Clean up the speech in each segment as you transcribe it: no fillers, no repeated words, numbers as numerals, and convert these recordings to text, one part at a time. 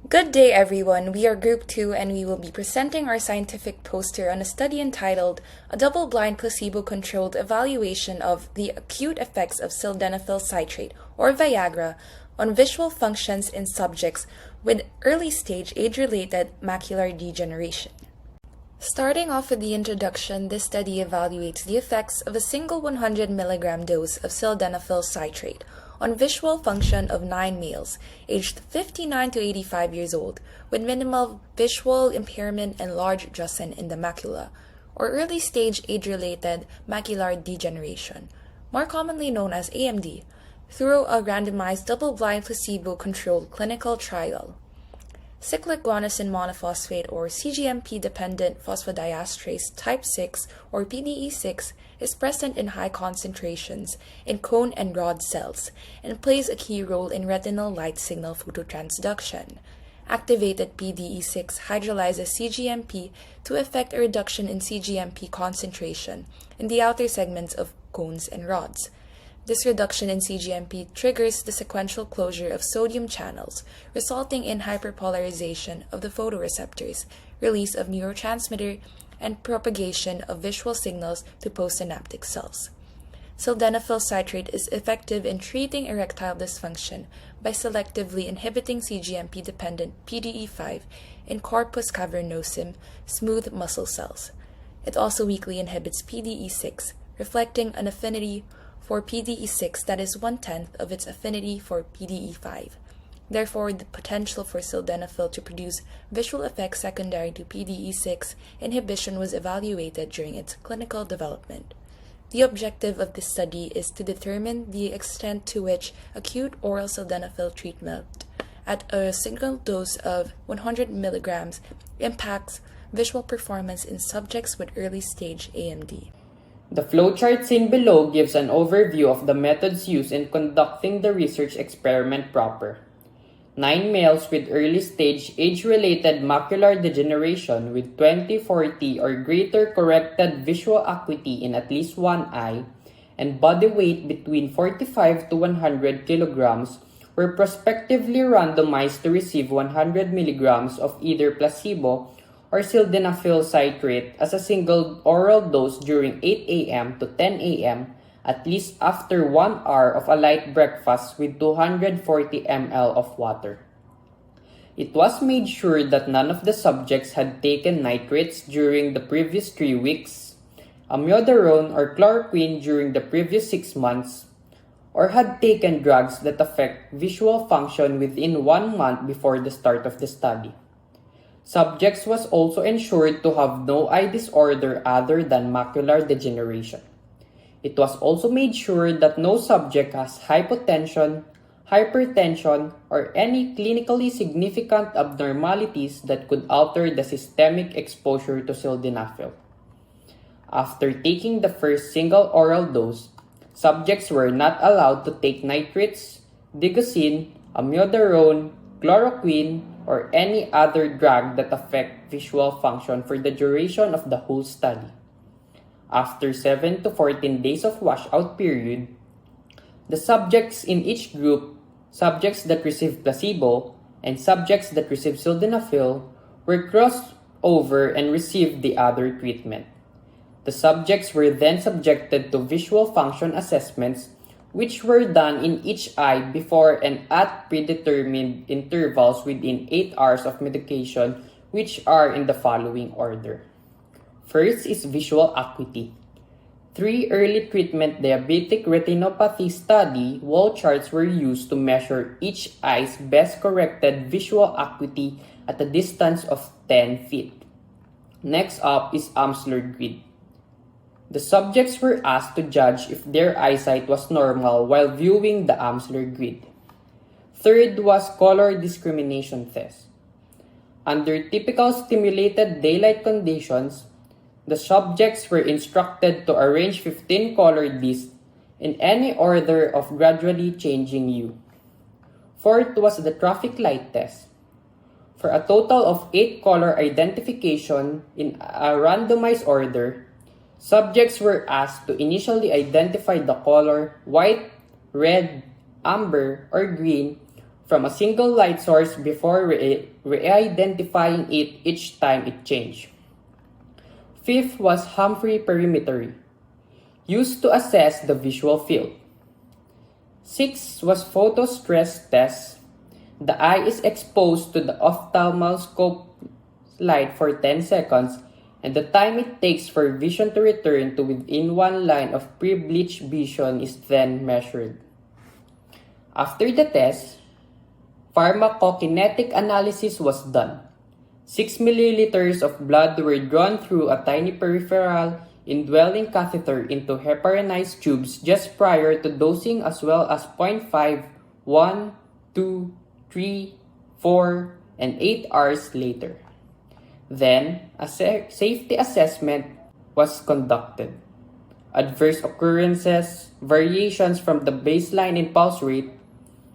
Good day, everyone. We are Group 2 and we will be presenting our scientific poster on a study entitled A Double-Blind Placebo-Controlled Evaluation of the Acute Effects of Sildenafil Citrate, or Viagra, on Visual Functions in Subjects with Early-Stage Age-Related Macular Degeneration. Starting off with the introduction, this study evaluates the effects of a single 100 mg dose of sildenafil citrate on visual function of 9 males aged 59 to 85 years old with minimal visual impairment and large drusen in the macula, or early-stage age-related macular degeneration, more commonly known as AMD, through a randomized double-blind placebo-controlled clinical trial. Cyclic guanosine monophosphate or CGMP-dependent phosphodiesterase type 6 or PDE6 is present in high concentrations in cone and rod cells and plays a key role in retinal light signal phototransduction. Activated PDE6 hydrolyzes CGMP to effect a reduction in CGMP concentration in the outer segments of cones and rods. This reduction in CGMP triggers the sequential closure of sodium channels, resulting in hyperpolarization of the photoreceptors, release of neurotransmitter, and propagation of visual signals to postsynaptic cells. Sildenafil citrate is effective in treating erectile dysfunction by selectively inhibiting CGMP-dependent PDE5 in corpus cavernosum, smooth muscle cells. It also weakly inhibits PDE6, reflecting an affinity for PDE6 that is 1/10 of its affinity for PDE5. Therefore, the potential for sildenafil to produce visual effects secondary to PDE6 inhibition was evaluated during its clinical development. The objective of this study is to determine the extent to which acute oral sildenafil treatment at a single dose of 100 mg impacts visual performance in subjects with early-stage AMD. The flowchart seen below gives an overview of the methods used in conducting the research experiment proper. 9 males with early-stage age-related macular degeneration with 20/40 or greater corrected visual acuity in at least one eye and body weight between 45 to 100 kilograms were prospectively randomized to receive 100 milligrams of either placebo or sildenafil citrate as a single oral dose during 8 a.m. to 10 a.m. at least after 1 hour of a light breakfast with 240 ml of water. It was made sure that none of the subjects had taken nitrates during the previous 3 weeks, amiodarone or chloroquine during the previous 6 months, or had taken drugs that affect visual function within 1 month before the start of the study. Subjects was also ensured to have no eye disorder other than macular degeneration. It was also made sure that no subject has hypotension, hypertension, or any clinically significant abnormalities that could alter the systemic exposure to sildenafil. After taking the first single oral dose, subjects were not allowed to take nitrates, digoxin, amiodarone, chloroquine, or any other drug that affect visual function for the duration of the whole study. After 7 to 14 days of washout period, the subjects in each group, subjects that received placebo and subjects that received sildenafil, were crossed over and received the other treatment. The subjects were then subjected to visual function assessments which were done in each eye before and at predetermined intervals within 8 hours of medication, which are in the following order. First is visual acuity. 3 early treatment diabetic retinopathy study wall charts were used to measure each eye's best corrected visual acuity at a distance of 10 feet. Next up is Amsler grid. The subjects were asked to judge if their eyesight was normal while viewing the Amsler grid. Third was color discrimination test. Under typical stimulated daylight conditions, the subjects were instructed to arrange 15 colored discs in any order of gradually changing hue. Fourth was the traffic light test. For a total of 8 color identification in a randomized order, subjects were asked to initially identify the color white, red, amber, or green from a single light source before re-identifying it each time it changed. Fifth was Humphrey perimetry, used to assess the visual field. Sixth was photostress test. The eye is exposed to the ophthalmoscope light for 10 seconds, and the time it takes for vision to return to within one line of pre-bleach vision is then measured. After the test, pharmacokinetic analysis was done. 6 milliliters of blood were drawn through a tiny peripheral indwelling catheter into heparinized tubes just prior to dosing, as well as 0.5, 1, 2, 3, 4, and 8 hours later. Then, a safety assessment was conducted. Adverse occurrences, variations from the baseline in pulse rate,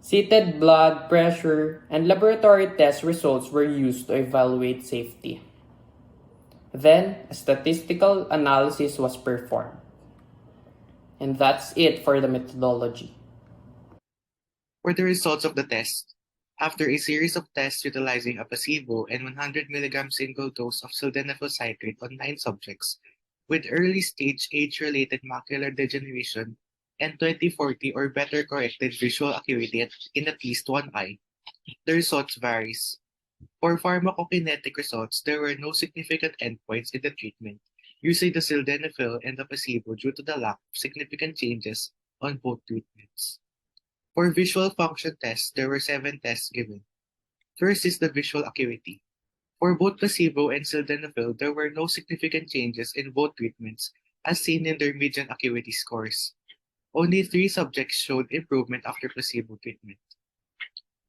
seated blood pressure, and laboratory test results were used to evaluate safety. Then, a statistical analysis was performed. And that's it for the methodology. For the results of the test, after a series of tests utilizing a placebo and 100 mg single dose of sildenafil citrate on 9 subjects with early-stage age-related macular degeneration and 20/40 or better corrected visual acuity in at least one eye, the results varies. For pharmacokinetic results, there were no significant endpoints in the treatment using the sildenafil and the placebo due to the lack of significant changes on both treatments. For visual function tests, there were 7 tests given. First is the visual acuity. For both placebo and sildenafil, there were no significant changes in both treatments as seen in their median acuity scores. Only 3 subjects showed improvement after placebo treatment.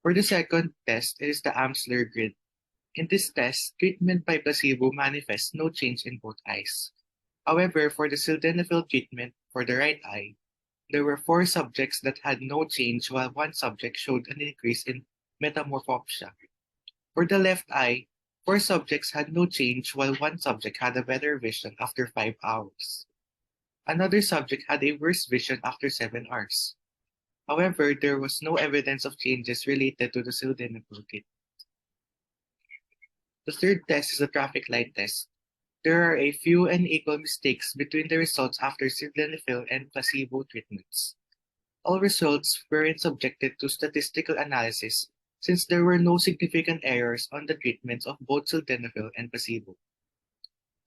For the second test, it is the Amsler grid. In this test, treatment by placebo manifests no change in both eyes. However, for the sildenafil treatment for the right eye, there were 4 subjects that had no change while 1 subject showed an increase in metamorphopsia. For the left eye, 4 subjects had no change while 1 subject had a better vision after 5 hours. Another subject had a worse vision after 7 hours. However, there was no evidence of changes related to the sildenafil treatment. The third test is the traffic light test. There are a few unequal mistakes between the results after sildenafil and placebo treatments. All results weren't subjected to statistical analysis since there were no significant errors on the treatments of both sildenafil and placebo.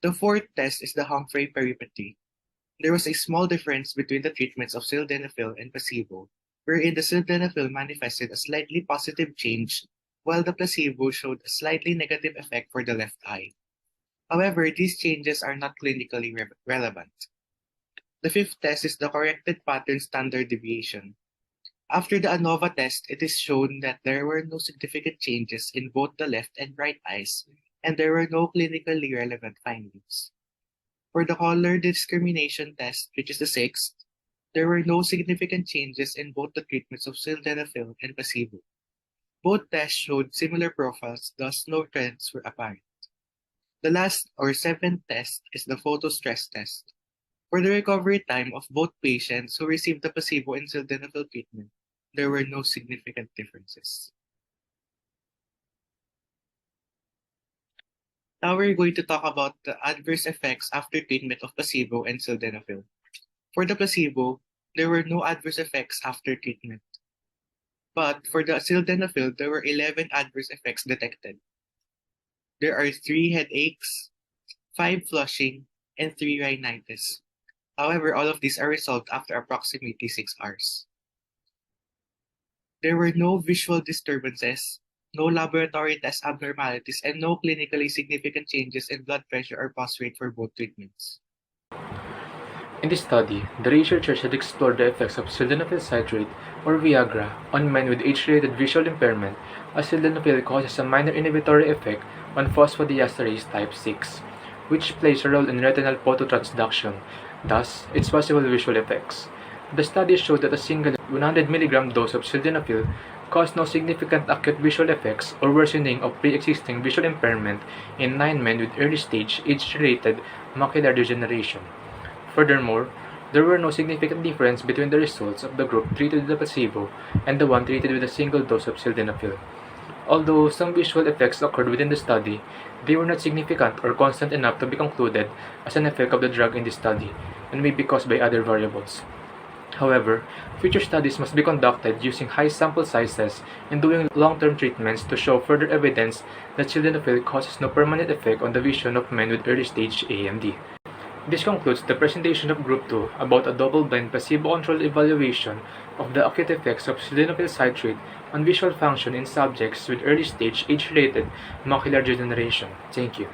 The fourth test is the Humphrey perimetry. There was a small difference between the treatments of sildenafil and placebo, wherein the sildenafil manifested a slightly positive change, while the placebo showed a slightly negative effect for the left eye. However, these changes are not clinically relevant. The fifth test is the corrected pattern standard deviation. After the ANOVA test, it is shown that there were no significant changes in both the left and right eyes, and there were no clinically relevant findings. For the color discrimination test, which is the sixth, there were no significant changes in both the treatments of sildenafil and placebo. Both tests showed similar profiles, thus no trends were apparent. The last or seventh test is the photostress test. For the recovery time of both patients who received the placebo and sildenafil treatment, there were no significant differences. Now we're going to talk about the adverse effects after treatment of placebo and sildenafil. For the placebo, there were no adverse effects after treatment. But for the sildenafil, there were 11 adverse effects detected. There are 3 headaches, 5 flushing, and 3 rhinitis. However, all of these are resolved after approximately 6 hours. There were no visual disturbances, no laboratory test abnormalities, and no clinically significant changes in blood pressure or pulse rate for both treatments. In this study, the researchers had explored the effects of sildenafil citrate, or Viagra, on men with age-related visual impairment, as sildenafil causes a minor inhibitory effect on phosphodiesterase type 6, which plays a role in retinal phototransduction, thus its possible visual effects. The study showed that a single 100 mg dose of sildenafil caused no significant acute visual effects or worsening of pre-existing visual impairment in 9 men with early-stage age-related macular degeneration. Furthermore, There were no significant difference between the results of the group treated with the placebo and the one treated with a single dose of sildenafil. Although some visual effects occurred within the study, they were not significant or constant enough to be concluded as an effect of the drug in this study, and may be caused by other variables. However, future studies must be conducted using high sample sizes and doing long-term treatments to show further evidence that sildenafil causes no permanent effect on the vision of men with early-stage AMD. This concludes the presentation of Group 2 about a double-blind placebo-controlled evaluation of the acute effects of sildenafil citrate on visual function in subjects with early-stage age-related macular degeneration. Thank you.